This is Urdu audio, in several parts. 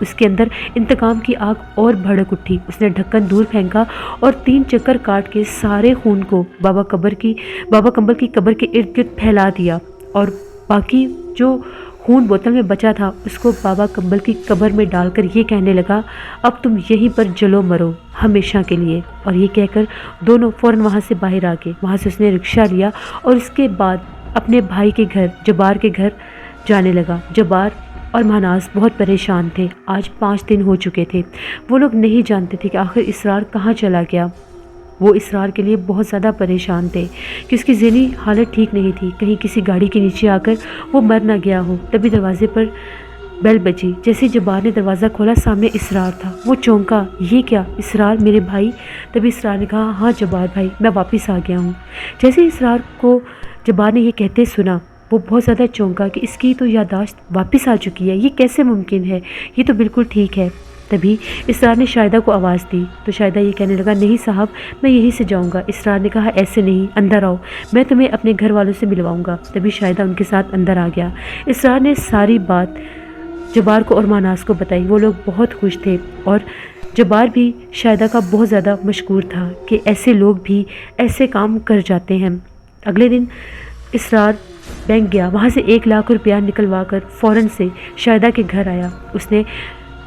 اس کے اندر انتقام کی آگ اور بھڑک اٹھی۔ اس نے ڈھکن دور پھینکا اور 3 چکر کاٹ کے سارے خون کو بابا کمبل کی قبر کے ارد گرد پھیلا دیا اور باقی جو خون بوتل میں بچا تھا اس کو بابا کمبل کی قبر میں ڈال کر یہ کہنے لگا، اب تم یہیں پر جلو مرو ہمیشہ کے لیے۔ اور یہ کہہ کر دونوں فوراً وہاں سے باہر آ گئے۔ وہاں سے اس نے رکشہ لیا اور اس کے بعد اپنے بھائی کے گھر جبار کے گھر جانے لگا۔ جبار اور مہناز بہت پریشان تھے۔ آج 5 دن ہو چکے تھے۔ وہ لوگ نہیں جانتے تھے کہ آخر اسرار کہاں چلا گیا۔ وہ اسرار کے لیے بہت زیادہ پریشان تھے کہ اس کی ذہنی حالت ٹھیک نہیں تھی، کہیں کسی گاڑی کے نیچے آ کر وہ مر نہ گیا ہو۔ تبھی دروازے پر بیل بجی۔ جیسے جبار نے دروازہ کھولا سامنے اسرار تھا۔ وہ چونکا، یہ کیا اسرار میرے بھائی؟ تبھی اسرار نے کہا، ہاں جبار بھائی، میں واپس آ گیا ہوں۔ جیسے اسرار کو جبار نے یہ کہتے سنا وہ بہت زیادہ چونکا کہ اس کی تو یادداشت واپس آ چکی ہے، یہ کیسے ممکن ہے؟ یہ تو بالکل ٹھیک ہے۔ تبھی اسرار نے شاہدہ کو آواز دی تو شاہدہ یہ کہنے لگا، نہیں صاحب میں یہیں سے جاؤں گا۔ اسرار نے کہا، ایسے نہیں، اندر آؤ، میں تمہیں اپنے گھر والوں سے ملواؤں گا۔ تبھی شاہدہ ان کے ساتھ اندر آ گیا۔ اسرار نے ساری بات جبار کو اور مہناز کو بتائی۔ وہ لوگ بہت خوش تھے اور جبار بھی شاہدہ کا بہت زیادہ مشکور تھا کہ ایسے لوگ بھی ایسے کام کر جاتے ہیں۔ اگلے دن اسرار بینک گیا، وہاں سے 1 لاکھ روپیہ نکلوا کر فوراً سے شاہدہ کے گھر آیا۔ اس نے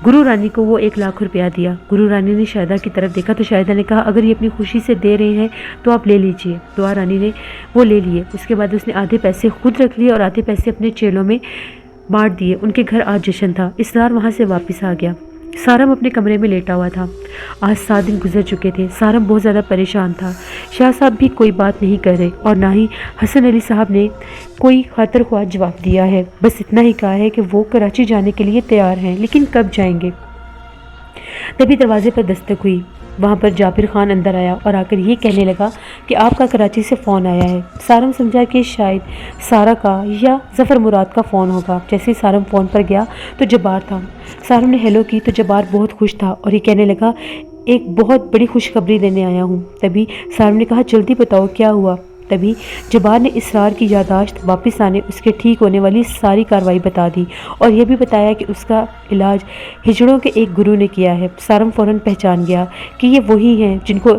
گرو رانی کو وہ 1 لاکھ روپیہ دیا۔ گرو رانی نے شاہدہ کی طرف دیکھا تو شاہدہ نے کہا، اگر یہ اپنی خوشی سے دے رہے ہیں تو آپ لے لیجئے۔ دعا رانی نے وہ لے لیے۔ اس کے بعد اس نے آدھے پیسے خود رکھ لیے اور آدھے پیسے اپنے چیلوں میں بانٹ دیے۔ ان کے گھر آج جشن تھا۔ اسرار وہاں سے واپس آ گیا۔ سارم اپنے کمرے میں لیٹا ہوا تھا۔ آج 7 دن گزر چکے تھے۔ سارم بہت زیادہ پریشان تھا۔ شاہ صاحب بھی کوئی بات نہیں کر رہے اور نہ ہی حسن علی صاحب نے کوئی خاطر خواہ جواب دیا ہے۔ بس اتنا ہی کہا ہے کہ وہ کراچی جانے کے لیے تیار ہیں، لیکن کب جائیں گے؟ تبھی دروازے پر دستک ہوئی۔ وہاں پر جابر خان اندر آیا اور آ کر یہ کہنے لگا کہ آپ کا کراچی سے فون آیا ہے۔ سارم سمجھا کہ شاید سارا کا یا ظفر مراد کا فون ہوگا۔ جیسے ہی سارم فون پر گیا تو جبار تھا۔ سارم نے ہیلو کی تو جبار بہت خوش تھا اور یہ کہنے لگا، ایک بہت بڑی خوشخبری دینے آیا ہوں۔ تبھی سارم نے کہا، جلدی بتاؤ کیا ہوا؟ تبھی جبار نے اسرار کی یادداشت واپس آنے، اس کے ٹھیک ہونے والی ساری کارروائی بتا دی اور یہ بھی بتایا کہ اس کا علاج ہجڑوں کے ایک گرو نے کیا ہے۔ سارم فوراً پہچان گیا کہ یہ وہی ہیں جن کو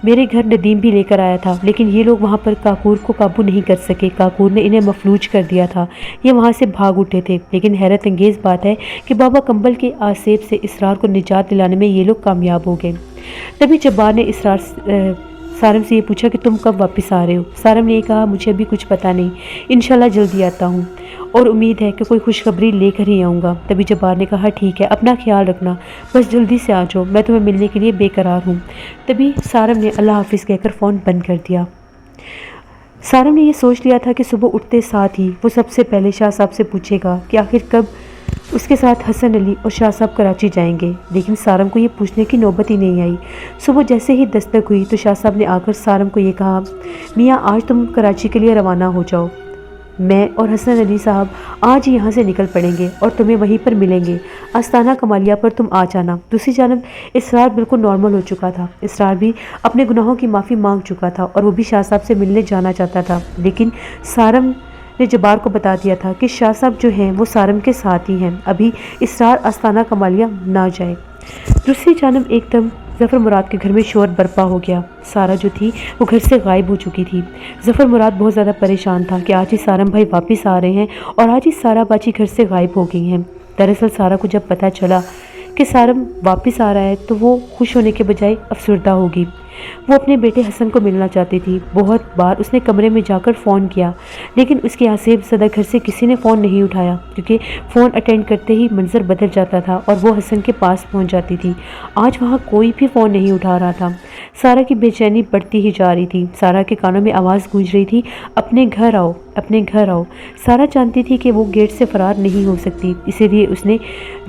میرے گھر ندیم بھی لے کر آیا تھا، لیکن یہ لوگ وہاں پر کاکور کو قابو نہیں کر سکے۔ کاکور نے انہیں مفلوج کر دیا تھا۔ یہ وہاں سے بھاگ اٹھے تھے، لیکن حیرت انگیز بات ہے کہ بابا کمبل کے آسیب سے اسرار کو نجات دلانے میں یہ لوگ کامیاب ہو گئے۔ تبھی جبار نے سارم سے یہ پوچھا کہ تم کب واپس آ رہے ہو؟ سارم نے یہ کہا، مجھے ابھی کچھ پتہ نہیں، انشاءاللہ جلدی آتا ہوں اور امید ہے کہ کوئی خوشخبری لے کر ہی آؤں گا۔ تبھی جبار نے کہا، ٹھیک ہے، اپنا خیال رکھنا، بس جلدی سے آ جاؤ، میں تمہیں ملنے کے لیے بے قرار ہوں۔ تبھی سارم نے اللہ حافظ کہہ کر فون بند کر دیا۔ سارم نے یہ سوچ لیا تھا کہ صبح اٹھتے ساتھ ہی وہ سب سے پہلے شاہ صاحب سے پوچھے گا کہ آخر کب اس کے ساتھ حسن علی اور شاہ صاحب کراچی جائیں گے، لیکن سارم کو یہ پوچھنے کی نوبت ہی نہیں آئی۔ صبح جیسے ہی دستک ہوئی تو شاہ صاحب نے آ کر سارم کو یہ کہا، میاں آج تم کراچی کے لیے روانہ ہو جاؤ، میں اور حسن علی صاحب آج ہی یہاں سے نکل پڑیں گے اور تمہیں وہیں پر ملیں گے۔ آستانہ کمالیہ پر تم آ جانا۔ دوسری جانب اسرار بالکل نارمل ہو چکا تھا۔ اسرار بھی اپنے گناہوں کی معافی مانگ چکا تھا اور وہ بھی شاہ صاحب سے ملنے جانا چاہتا تھا، لیکن سارم نے جبار کو بتا دیا تھا کہ شاہ صاحب جو ہیں وہ سارم کے ساتھ ہی ہیں، ابھی اسرار آستانہ کمالیہ نہ جائے۔ دوسری جانب ایک دم ظفر مراد کے گھر میں شور برپا ہو گیا۔ سارا جو تھی وہ گھر سے غائب ہو چکی تھی۔ ظفر مراد بہت زیادہ پریشان تھا کہ آج ہی سارم بھائی واپس آ رہے ہیں اور آج ہی سارا باجی گھر سے غائب ہو گئی ہیں۔ دراصل سارا کو جب پتہ چلا کہ سارم واپس آ رہا ہے تو وہ خوش ہونے کے بجائے افسردہ ہوگی۔ وہ اپنے بیٹے حسن کو ملنا چاہتی تھی۔ بہت بار اس نے کمرے میں جا کر فون کیا، لیکن اس کے آسیب زدہ گھر سے کسی نے فون نہیں اٹھایا، کیونکہ فون اٹینڈ کرتے ہی منظر بدل جاتا تھا اور وہ حسن کے پاس پہنچ جاتی تھی۔ آج وہاں کوئی بھی فون نہیں اٹھا رہا تھا۔ سارا کی بے چینی بڑھتی ہی جا رہی تھی۔ سارا کے کانوں میں آواز گونج رہی تھی، اپنے گھر آؤ، اپنے گھر آؤ۔ سارا جانتی تھی کہ وہ گیٹ سے فرار نہیں ہو سکتی، اسی لیے اس نے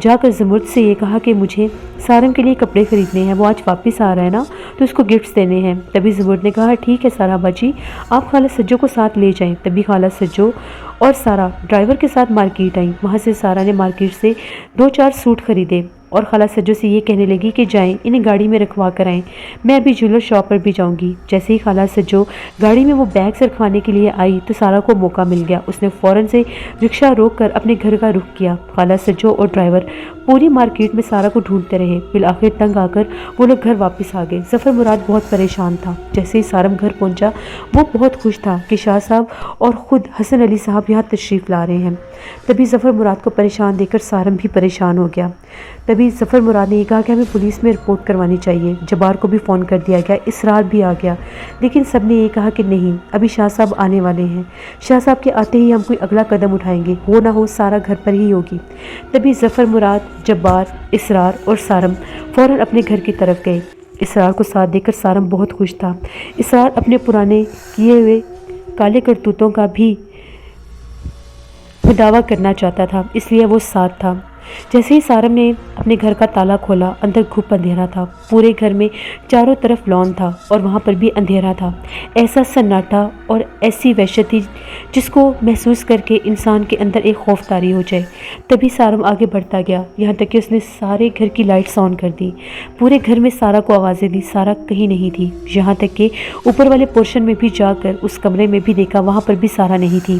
جا کر زمرد سے یہ کہا کہ مجھے سارم کے لیے کپڑے خریدنے ہیں، وہ آج واپس آ رہا ہے نا تو اس کو گفٹس دینے ہیں۔ تبھی زمرد نے کہا، ٹھیک ہے سارا باجی، آپ خالہ سجو کو ساتھ لے جائیں۔ تبھی خالہ سجو اور سارا ڈرائیور کے ساتھ مارکیٹ آئیں۔ وہاں سے سارا نے مارکیٹ سے 2-4 سوٹ خریدے۔ اور خالہ سجو سے یہ کہنے لگی کہ جائیں انہیں گاڑی میں رکھوا کر آئیں، میں ابھی جیولر شاپ پر بھی جاؤں گی۔ جیسے ہی خالہ سجو گاڑی میں وہ بیگز رکھوانے کے لیے آئی تو سارا کو موقع مل گیا۔ اس نے فوراً سے رکشہ روک کر اپنے گھر کا رخ کیا۔ خالہ سجو اور ڈرائیور پوری مارکیٹ میں سارا کو ڈھونڈتے رہے، بالآخر تنگ آ کر وہ لوگ گھر واپس آ گئے۔ ظفر مراد بہت پریشان تھا۔ جیسے ہی سارم گھر پہنچا وہ بہت خوش تھا کہ شاہ صاحب اور خود حسن علی صاحب یہاں تشریف لا رہے ہیں۔ تبھی ظفر مراد کو پریشان دیکھ کر سارم بھی پریشان ہو گیا۔ تبھی ظفر مراد نے یہ کہا کہ ہمیں پولیس میں رپورٹ کروانی چاہیے۔ جبار کو بھی فون کر دیا گیا، اسرار بھی آ گیا، لیکن سب نے یہ کہا کہ نہیں، ابھی شاہ صاحب آنے والے ہیں، شاہ صاحب کے آتے ہی ہم کوئی اگلا قدم اٹھائیں گے، ہو نہ ہو سارا گھر پر ہی ہوگی۔ تبھی ظفر مراد، جبار، اسرار اور سارم فوراً اپنے گھر کی طرف گئے۔ اسرار کو ساتھ دیکھ کر سارم بہت خوش تھا۔ اسرار اپنے پرانے کیے ہوئے کالے کرتوتوں کا بھی دعویٰ کرنا چاہتا تھا، اس لیے وہ ساتھ تھا۔ جیسے ہی سارم نے اپنے گھر کا تالا کھولا، اندر گھپ اندھیرا تھا۔ پورے گھر میں چاروں طرف لان تھا اور وہاں پر بھی اندھیرا تھا۔ ایسا سناٹا اور ایسی وحشت تھی جس کو محسوس کر کے انسان کے اندر ایک خوف طاری ہو جائے۔ تبھی سارم آگے بڑھتا گیا، یہاں تک کہ اس نے سارے گھر کی لائٹس آن کر دی۔ پورے گھر میں سارا کو آوازیں دی، سارا کہیں نہیں تھی۔ یہاں تک کہ اوپر والے پورشن میں بھی جا کر اس کمرے میں بھی دیکھا، وہاں پر بھی سارا نہیں تھی۔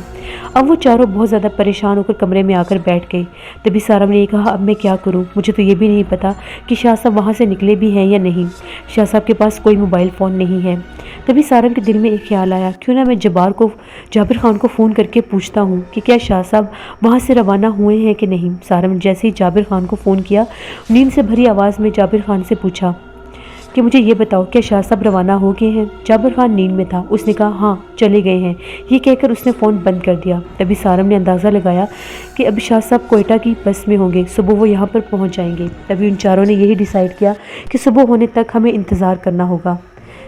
اب وہ چاروں بہت زیادہ پریشان ہو کر کمرے میں آ کر بیٹھ گئے۔ تبھی سارم نے یہ کہا، اب میں کیا کروں؟ مجھے تو یہ بھی نہیں پتا کہ شاہ صاحب وہاں سے نکلے بھی ہیں یا نہیں۔ شاہ صاحب کے پاس کوئی موبائل فون نہیں ہے۔ تبھی سارم کے دل میں ایک خیال آیا، کیوں نہ میں جابر خان کو فون کر کے پوچھتا ہوں کہ کیا شاہ صاحب وہاں سے روانہ ہوئے ہیں کہ نہیں۔ سارم نے جیسے ہی جابر خان کو فون کیا، نیند سے بھری آواز میں جابر خان سے پوچھا کہ مجھے یہ بتاؤ کیا شاہ صاحب روانہ ہو گئے ہیں؟ جابر خان نیند میں تھا، اس نے کہا ہاں چلے گئے ہیں۔ یہ کہہ کر اس نے فون بند کر دیا۔ تبھی سارم نے اندازہ لگایا کہ اب شاہ صاحب کوئٹہ کی بس میں ہوں گے، صبح وہ یہاں پر پہنچ جائیں گے۔ تبھی ان چاروں نے یہی ڈیسائیڈ کیا کہ صبح ہونے تک ہمیں انتظار کرنا ہوگا۔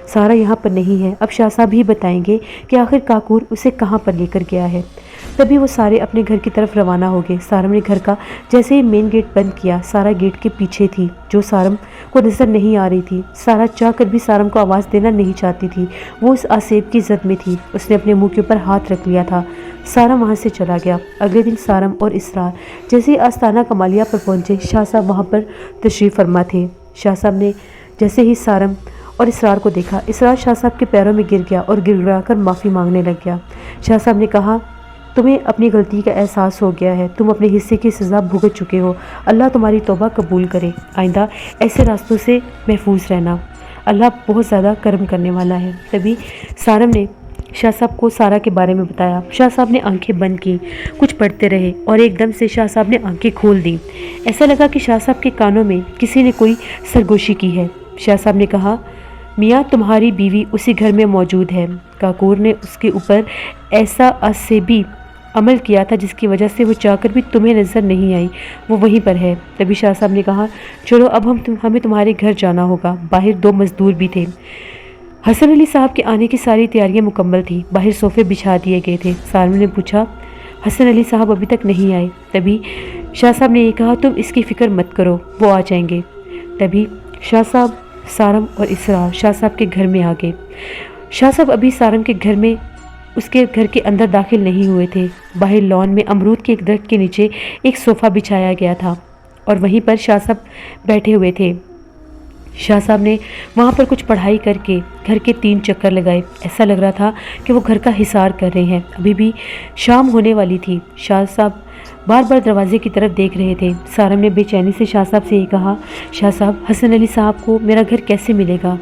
سارا یہاں پر نہیں ہے، اب شاہ صاحب ہی بتائیں گے کہ آخر کاکور اسے کہاں پر لے کر گیا ہے۔ تبھی وہ سارے اپنے گھر کی طرف روانہ ہو گئے۔ سارم نے گھر کا جیسے ہی مین گیٹ بند کیا، سارا گیٹ کے پیچھے تھی جو سارم کو نظر نہیں آ رہی تھی۔ سارا چاہ کر بھی سارم کو آواز دینا نہیں چاہتی تھی، وہ اس آسیب کی زد میں تھی۔ اس نے اپنے منہ کے اوپر ہاتھ رکھ لیا تھا۔ سارم وہاں سے چلا گیا۔ اگلے دن سارم اور اسرار جیسے ہی آستانہ کمالیہ پر پہنچے، شاہ صاحب وہاں پر تشریف فرما تھے۔ شاہ صاحب نے جیسے ہی سارم اور اسرار کو دیکھا، اسرار شاہ صاحب کے پیروں میں گر گیا اور گڑگڑا کر معافی مانگنے لگ گیا۔ شاہ صاحب نے کہا، تمہیں اپنی غلطی کا احساس ہو گیا ہے، تم اپنے حصے کی سزا بھگت چکے ہو، اللہ تمہاری توبہ قبول کرے، آئندہ ایسے راستوں سے محفوظ رہنا، اللہ بہت زیادہ کرم کرنے والا ہے۔ تبھی سارم نے شاہ صاحب کو سارا کے بارے میں بتایا۔ شاہ صاحب نے آنکھیں بند کی، کچھ پڑھتے رہے اور ایک دم سے شاہ صاحب نے آنکھیں کھول دیں۔ ایسا لگا کہ شاہ صاحب کے کانوں میں کسی نے کوئی سرگوشی کی ہے۔ شاہ صاحب نے کہا، میاں تمہاری بیوی اسی گھر میں موجود ہے، کاکور نے اس کے اوپر ایسا عصبی عمل کیا تھا جس کی وجہ سے وہ چاہ کر بھی تمہیں نظر نہیں آئی، وہ وہیں پر ہے۔ تبھی شاہ صاحب نے کہا، چلو اب ہمیں تمہارے گھر جانا ہوگا۔ باہر دو مزدور بھی تھے۔ حسن علی صاحب کے آنے کی ساری تیاریاں مکمل تھیں، باہر صوفے بچھا دیے گئے تھے۔ سارم نے پوچھا، حسن علی صاحب ابھی تک نہیں آئے؟ تبھی شاہ صاحب نے یہ کہا، تم اس کی فکر مت کرو، وہ آ جائیں گے۔ تبھی شاہ صاحب، سارم اور اسرار شاہ صاحب کے گھر میں آ گئے۔ شاہ صاحب ابھی سارم کے گھر میں اس کے گھر کے اندر داخل نہیں ہوئے تھے۔ باہر لان میں امرود کے ایک درخت کے نیچے ایک صوفہ بچھایا گیا تھا اور وہیں پر شاہ صاحب بیٹھے ہوئے تھے۔ شاہ صاحب نے وہاں پر کچھ پڑھائی کر کے گھر کے 3 چکر لگائے، ایسا لگ رہا تھا کہ وہ گھر کا حصار کر رہے ہیں۔ ابھی بھی شام ہونے والی تھی۔ شاہ صاحب بار بار دروازے کی طرف دیکھ رہے تھے۔ سارم نے بے چینی سے شاہ صاحب سے یہ کہا، شاہ صاحب حسن علی صاحب کو میرا گھر کیسے ملے گا؟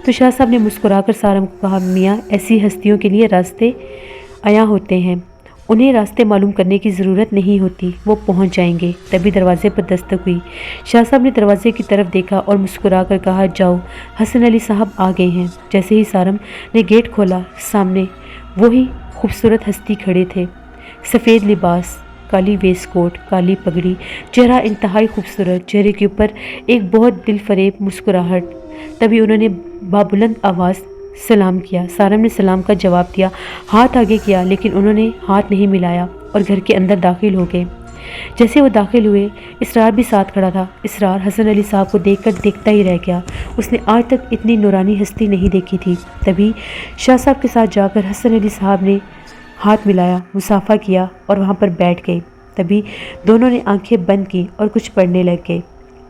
تو شاہ صاحب نے مسکرا کر سارم کو کہا، میاں ایسی ہستیوں کے لیے راستے عیاں ہوتے ہیں، انہیں راستے معلوم کرنے کی ضرورت نہیں ہوتی، وہ پہنچ جائیں گے۔ تبھی دروازے پر دستک ہوئی۔ شاہ صاحب نے دروازے کی طرف دیکھا اور مسکرا کر کہا، جاؤ حسن علی صاحب آ گئے ہیں۔ جیسے ہی سارم نے گیٹ کھولا، سامنے وہی خوبصورت ہستی کھڑے تھے، سفید لباس، کالی ویسٹ کوٹ، کالی پگڑی، چہرہ انتہائی خوبصورت، چہرے کے اوپر ایک بہت دل فریب مسکراہٹ۔ تبھی انہوں نے بابلند آواز سلام کیا۔ سارم نے سلام کا جواب دیا، ہاتھ آگے کیا، لیکن انہوں نے ہاتھ نہیں ملایا اور گھر کے اندر داخل ہو گئے۔ جیسے وہ داخل ہوئے، اسرار بھی ساتھ کھڑا تھا۔ اسرار حسن علی صاحب کو دیکھ کر دیکھتا ہی رہ گیا، اس نے آج تک اتنی نورانی ہستی نہیں دیکھی تھی۔ تبھی شاہ صاحب کے ساتھ جا کر حسن علی صاحب نے ہاتھ ملایا، مصافحہ کیا اور وہاں پر بیٹھ گئے۔ تبھی دونوں نے آنکھیں بند کی اور کچھ پڑھنے لگ گئے۔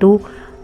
2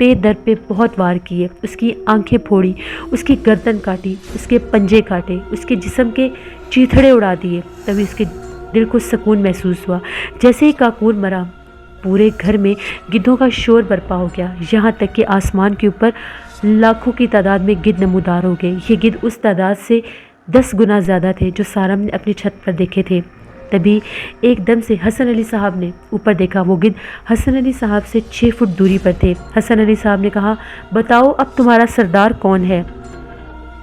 پے در پہ بہت وار کیے، اس کی آنکھیں پھوڑی، اس کی گردن کاٹی، اس کے پنجے کاٹے، اس کے جسم کے چیتھڑے اڑا دیے۔ تبھی اس کے دل کو سکون محسوس ہوا۔ جیسے ہی کاکور مرا، پورے گھر میں گدھوں کا شور برپا ہو گیا، یہاں تک کہ آسمان کے اوپر لاکھوں کی تعداد میں گدھ نمودار ہو گئے۔ یہ گدھ اس تعداد سے 10 گنا زیادہ تھے جو سارم نے اپنی چھت پر دیکھے تھے۔ تبھی ایک دم سے حسن علی صاحب نے اوپر دیکھا۔ وہ گدھ حسن علی صاحب سے 6 فٹ دوری پر تھے۔ حسن علی صاحب نے کہا، بتاؤ اب تمہارا سردار کون ہے؟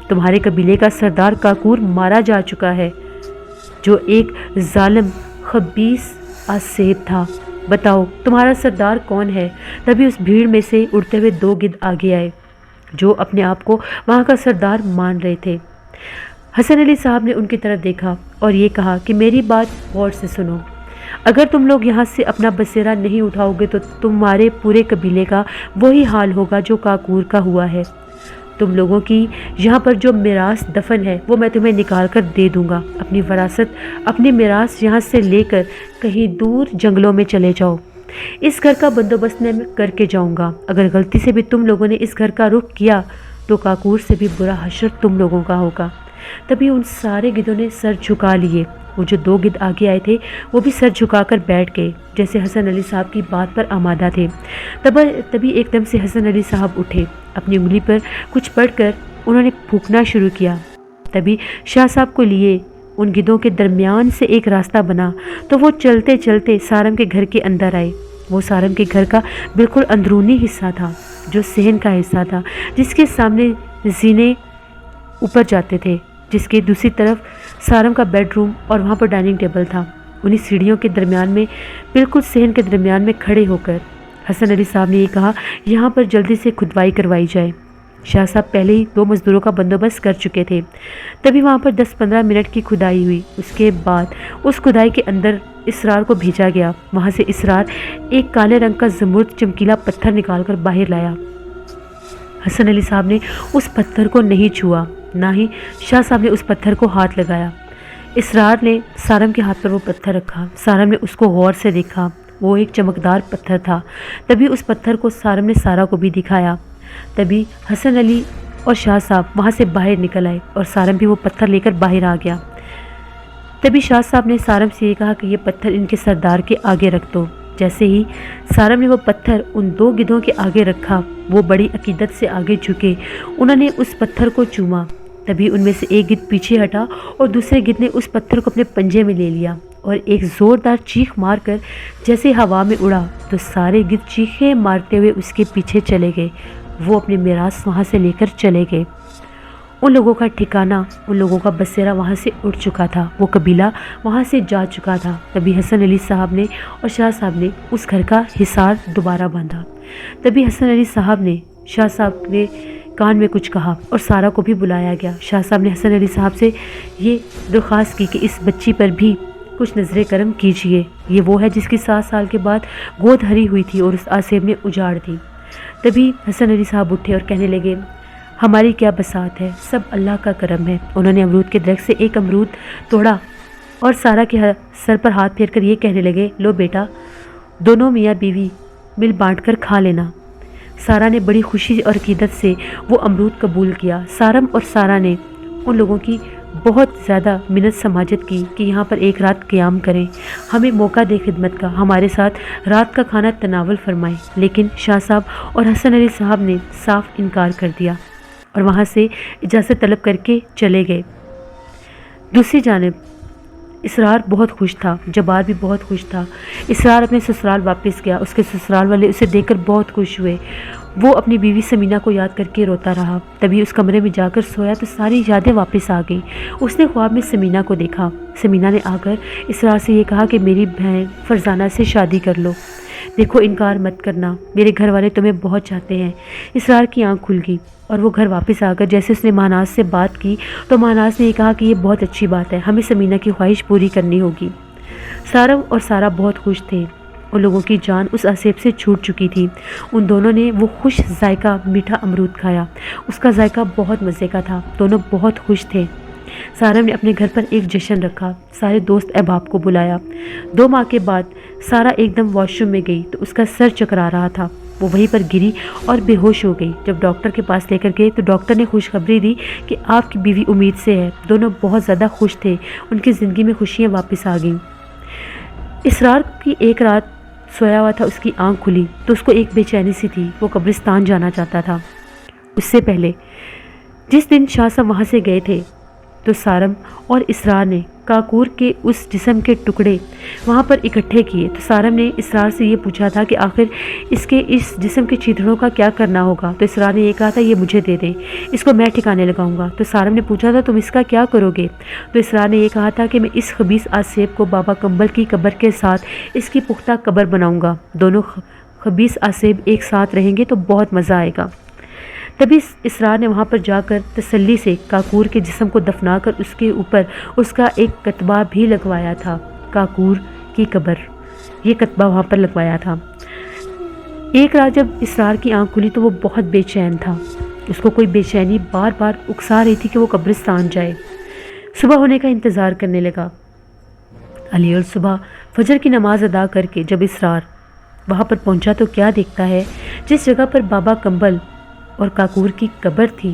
تمہارے قبیلے کا سردار کاکور مارا جا چکا ہے، جو ایک ظالم خبیث آسیب تھا۔ بتاؤ تمہارا سردار کون ہے؟ تبھی اس بھیڑ میں سے اڑتے ہوئے 2 گدھ آگے آئے جو اپنے آپ کو وہاں کا سردار مان رہے تھے۔ حسن علی صاحب نے ان کی طرف دیکھا اور یہ کہا کہ میری بات غور سے سنو، اگر تم لوگ یہاں سے اپنا بسیرا نہیں اٹھاؤ گے تو تمہارے پورے قبیلے کا وہی حال ہوگا جو کاکور کا ہوا ہے۔ تم لوگوں کی یہاں پر جو میراث دفن ہے وہ میں تمہیں نکال کر دے دوں گا۔ اپنی وراثت، اپنی میراث یہاں سے لے کر کہیں دور جنگلوں میں چلے جاؤ۔ اس گھر کا بندوبست میں کر کے جاؤں گا۔ اگر غلطی سے بھی تم لوگوں نے اس گھر کا رخ کیا تو کاکور سے بھی برا حشر تم لوگوں کا ہوگا۔ تبھی ان سارے گدھوں نے سر جھکا لیے۔ وہ جو 2 گدھ آگے آئے تھے وہ بھی سر جھکا کر بیٹھ گئے، جیسے حسن علی صاحب کی بات پر آمادہ تھے۔ تبھی ایک دم سے حسن علی صاحب اٹھے، اپنی انگلی پر کچھ پڑھ کر انہوں نے پھونکنا شروع کیا۔ تبھی شاہ صاحب کو لیے ان گدھوں کے درمیان سے ایک راستہ بنا تو وہ چلتے چلتے سارم کے گھر کے اندر آئے۔ وہ سارم کے گھر کا بالکل اندرونی حصہ تھا، جو صحن کا حصہ تھا، جس کے سامنے زینے اوپر جاتے تھے، جس کے دوسری طرف سارم کا بیڈ روم اور وہاں پر ڈائننگ ٹیبل تھا۔ انہی سیڑھیوں کے درمیان میں، بالکل صحن کے درمیان میں کھڑے ہو کر حسن علی صاحب نے یہ کہا، یہاں پر جلدی سے کھدوائی کروائی جائے۔ شاہ صاحب پہلے ہی 2 مزدوروں کا بندوبست کر چکے تھے۔ تبھی وہاں پر 10-15 منٹ کی کھدائی ہوئی۔ اس کے بعد اس کھدائی کے اندر اسرار کو بھیجا گیا۔ وہاں سے اسرار ایک کالے رنگ کا زمرد چمکیلا پتھر نکال کر باہر لایا۔ حسن علی صاحب نے اس پتھر کو نہیں چھوا، نہ ہی شاہ صاحب نے اس پتھر کو ہاتھ لگایا۔ اسرار نے سارم کے ہاتھ پر وہ پتھر رکھا۔ سارم نے اس کو غور سے دیکھا، وہ ایک چمکدار پتھر تھا۔ تبھی اس پتھر کو سارم نے سارا کو بھی دکھایا۔ تبھی حسن علی اور شاہ صاحب وہاں سے باہر نکل آئے اور سارم بھی وہ پتھر لے کر باہر آ گیا۔ تبھی شاہ صاحب نے سارم سے یہ کہا کہ یہ پتھر ان کے سردار کے آگے رکھ دو۔ جیسے ہی سارم نے وہ پتھر ان 2 گدھوں کے آگے رکھا، وہ بڑی عقیدت سے آگے جھکے، انہوں نے اس پتھر کو چوما۔ تبھی ان میں سے ایک گدھ پیچھے ہٹا اور دوسرے گدھ نے اس پتھر کو اپنے پنجے میں لے لیا اور ایک زوردار چیخ مار کر جیسے ہوا میں اڑا تو سارے گدھ چیخیں مارتے ہوئے اس کے پیچھے چلے گئے۔ وہ اپنے میراث وہاں سے لے کر چلے گئے۔ ان لوگوں کا ٹھکانہ، ان لوگوں کا بسیرا وہاں سے اٹھ چکا تھا، وہ قبیلہ وہاں سے جا چکا تھا۔ تبھی حسن علی صاحب نے اور شاہ صاحب نے اس گھر کا حصار دوبارہ باندھا۔ تبھی حسن علی صاحب نے شاہ صاحب نے کان میں کچھ کہا اور سارا کو بھی بلایا گیا۔ شاہ صاحب نے حسن علی صاحب سے یہ درخواست کی کہ اس بچی پر بھی کچھ نظر کرم کیجیے، یہ وہ ہے جس کی 7 سال کے بعد گود ہری ہوئی تھی اور اس آسیب نے اجاڑ دی۔ تبھی حسن علی صاحب اٹھے اور کہنے لگے، ہماری کیا بساط ہے، سب اللہ کا کرم ہے۔ انہوں نے امرود کے درخت سے ایک امرود توڑا اور سارا کے سر پر ہاتھ پھیر کر یہ کہنے لگے، لو بیٹا، دونوں میاں بیوی مل بانٹ کر کھا لینا۔ سارا نے بڑی خوشی اور عقیدت سے وہ امرود قبول کیا۔ سارم اور سارا نے ان لوگوں کی بہت زیادہ منت سماجت کی کہ یہاں پر ایک رات قیام کریں، ہمیں موقع دے خدمت کا، ہمارے ساتھ رات کا کھانا تناول فرمائیں۔ لیکن شاہ صاحب اور حسن علی صاحب نے صاف انکار کر دیا اور وہاں سے اجازت طلب کر کے چلے گئے۔ دوسری جانب اسرار بہت خوش تھا، جبار بھی بہت خوش تھا۔ اسرار اپنے سسرال واپس گیا، اس کے سسرال والے اسے دیکھ کر بہت خوش ہوئے۔ وہ اپنی بیوی سمینہ کو یاد کر کے روتا رہا۔ تبھی اس کمرے میں جا کر سویا تو ساری یادیں واپس آ گئیں۔ اس نے خواب میں سمینہ کو دیکھا۔ سمینہ نے آ کر اسرار سے یہ کہا کہ میری بہن فرزانہ سے شادی کر لو، دیکھو انکار مت کرنا، میرے گھر والے تمہیں بہت چاہتے ہیں۔ اسرار کی آنکھ کھل گئی اور وہ گھر واپس آ کر جیسے اس نے مہناز سے بات کی تو مہناز نے یہ کہا کہ یہ بہت اچھی بات ہے، ہمیں سمینہ کی خواہش پوری کرنی ہوگی۔ سارم اور سارا بہت خوش تھے، ان لوگوں کی جان اس آسیب سے چھوٹ چکی تھی۔ ان دونوں نے وہ خوش ذائقہ میٹھا امرود کھایا، اس کا ذائقہ بہت مزے کا تھا، دونوں بہت خوش تھے۔ سارم نے اپنے گھر پر ایک جشن رکھا، سارے دوست احباب کو بلایا۔ 2 ماہ کے بعد سارا ایک دم واش روم میں گئی تو اس کا سر چکرا رہا تھا۔ وہ وہیں پر گری اور بے ہوش ہو گئی۔ جب ڈاکٹر کے پاس لے کر گئے تو ڈاکٹر نے خوشخبری دی کہ آپ کی بیوی امید سے ہے۔ دونوں بہت زیادہ خوش تھے، ان کی زندگی میں خوشیاں واپس آ گئیں۔ اسرار کی ایک رات سویا ہوا تھا، اس کی آنکھ کھلی تو اس کو ایک بے چینی سی تھی، وہ قبرستان جانا چاہتا تھا۔ اس سے پہلے جس دن شاہ صاحب وہاں سے گئے تھے تو سارم اور اسرار نے کاکور کے اس جسم کے ٹکڑے وہاں پر اکٹھے کیے۔ تو سارم نے اسرار سے یہ پوچھا تھا کہ آخر اس جسم کے چیتڑوں کا کیا کرنا ہوگا، تو اسرار نے یہ کہا تھا یہ مجھے دے دیں، اس کو میں ٹھکانے لگاؤں گا۔ تو سارم نے پوچھا تھا تم اس کا کیا کرو گے، تو اسرار نے یہ کہا تھا کہ میں اس خبیث آسیب کو بابا کمبل کی قبر کے ساتھ اس کی پختہ قبر بناؤں گا، دونوں خبیث آسیب ایک ساتھ رہیں گے تو بہت مزہ آئے گا۔ تبھی اسرار نے وہاں پر جا کر تسلی سے کاکور کے جسم کو دفنا کر اس کے اوپر اس کا ایک کتبہ بھی لگوایا تھا، کاکور کی قبر، یہ کتبہ وہاں پر لگوایا تھا۔ ایک رات جب اسرار کی آنکھ کھلی تو وہ بہت بے چین تھا، اس کو کوئی بے چینی بار بار اکسا رہی تھی کہ وہ قبرستان جائے۔ صبح ہونے کا انتظار کرنے لگا۔ علی اور صبح فجر کی نماز ادا کر کے جب اسرار وہاں پر پہنچا تو کیا دیکھتا ہے، جس جگہ پر بابا کمبل اور کاکور کی قبر تھی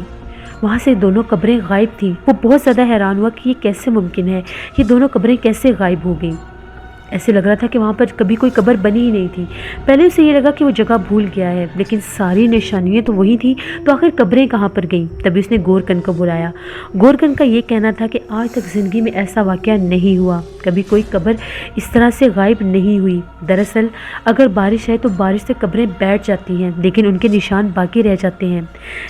وہاں سے دونوں قبریں غائب تھیں۔ وہ بہت زیادہ حیران ہوا کہ یہ کیسے ممکن ہے، یہ دونوں قبریں کیسے غائب ہو گئیں۔ ایسے لگ رہا تھا کہ وہاں پر کبھی کوئی قبر بنی ہی نہیں تھی۔ پہلے اسے یہ لگا کہ وہ جگہ بھول گیا ہے، لیکن ساری نشانیاں تو وہی تھیں، تو آخر قبریں کہاں پر گئیں؟ تبھی اس نے گورکن کو بلایا۔ گورکن کا یہ کہنا تھا کہ آج تک زندگی میں ایسا واقعہ نہیں ہوا، کبھی کوئی قبر اس طرح سے غائب نہیں ہوئی۔ دراصل اگر بارش ہے تو بارش سے قبریں بیٹھ جاتی ہیں لیکن ان کے نشان باقی رہ جاتے ہیں۔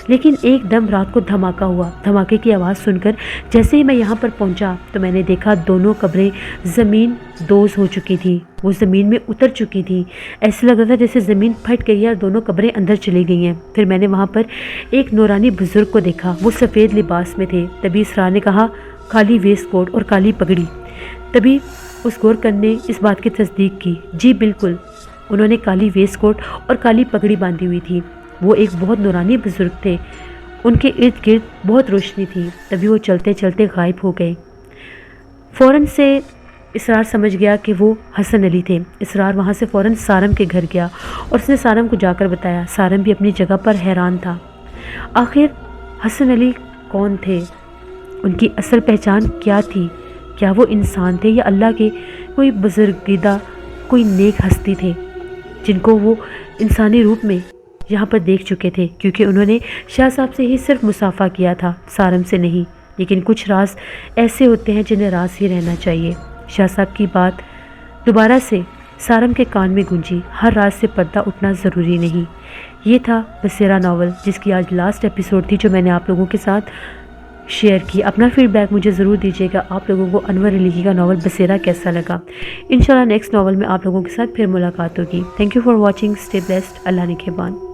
لیکن ایک دم رات کو دھماکہ ہوا، دھماکے کی آواز سن کر جیسے ہی میں یہاں پر پہنچا تو میں نے دیکھا دونوں قبریں زمین دوز ہو چکی تھی، وہ زمین میں اتر چکی تھی۔ ایسے لگ رہا تھا جیسے زمین پھٹ گئی ہے اور دونوں قبریں اندر چلی گئی ہیں۔ پھر میں نے وہاں پر ایک نورانی بزرگ کو دیکھا، وہ سفید لباس میں تھے۔ تبھی اسرار نے کہا کالی ویسٹ کوٹ اور کالی پگڑی۔ تبھی اس گورکن نے اس بات کی تصدیق کی، جی بالکل، انہوں نے کالی ویسٹ کوٹ اور کالی پگڑی باندھی ہوئی تھی، وہ ایک بہت نورانی بزرگ تھے، ان کے ارد گرد بہت روشنی تھی۔ تبھی وہ چلتے چلتے غائب ہو گئے۔ فوراً سے اسرار سمجھ گیا کہ وہ حسن علی تھے۔ اسرار وہاں سے فوراً سارم کے گھر گیا اور اس نے سارم کو جا کر بتایا۔ سارم بھی اپنی جگہ پر حیران تھا، آخر حسن علی کون تھے، ان کی اصل پہچان کیا تھی، کیا وہ انسان تھے یا اللہ کے کوئی بزرگیدہ کوئی نیک ہستی تھے جن کو وہ انسانی روپ میں یہاں پر دیکھ چکے تھے، کیونکہ انہوں نے شاہ صاحب سے ہی صرف مصافحہ کیا تھا، سارم سے نہیں۔ لیکن کچھ راز ایسے ہوتے ہیں جنہیں راز ہی رہنا چاہیے۔ شاہ صاحب کی بات دوبارہ سے سارم کے کان میں گونجی، ہر راز سے پردہ اٹھنا ضروری نہیں۔ یہ تھا بسیرا ناول، جس کی آج لاسٹ ایپیسوڈ تھی جو میں نے آپ لوگوں کے ساتھ شیئر کی۔ اپنا فیڈ بیک مجھے ضرور دیجیے گا، آپ لوگوں کو انور علی کا ناول بسیرا کیسا لگا۔ انشاءاللہ نیکسٹ ناول میں آپ لوگوں کے ساتھ پھر ملاقات ہوگی۔ Thank you for watching, stay blessed, اللہ نگہبان۔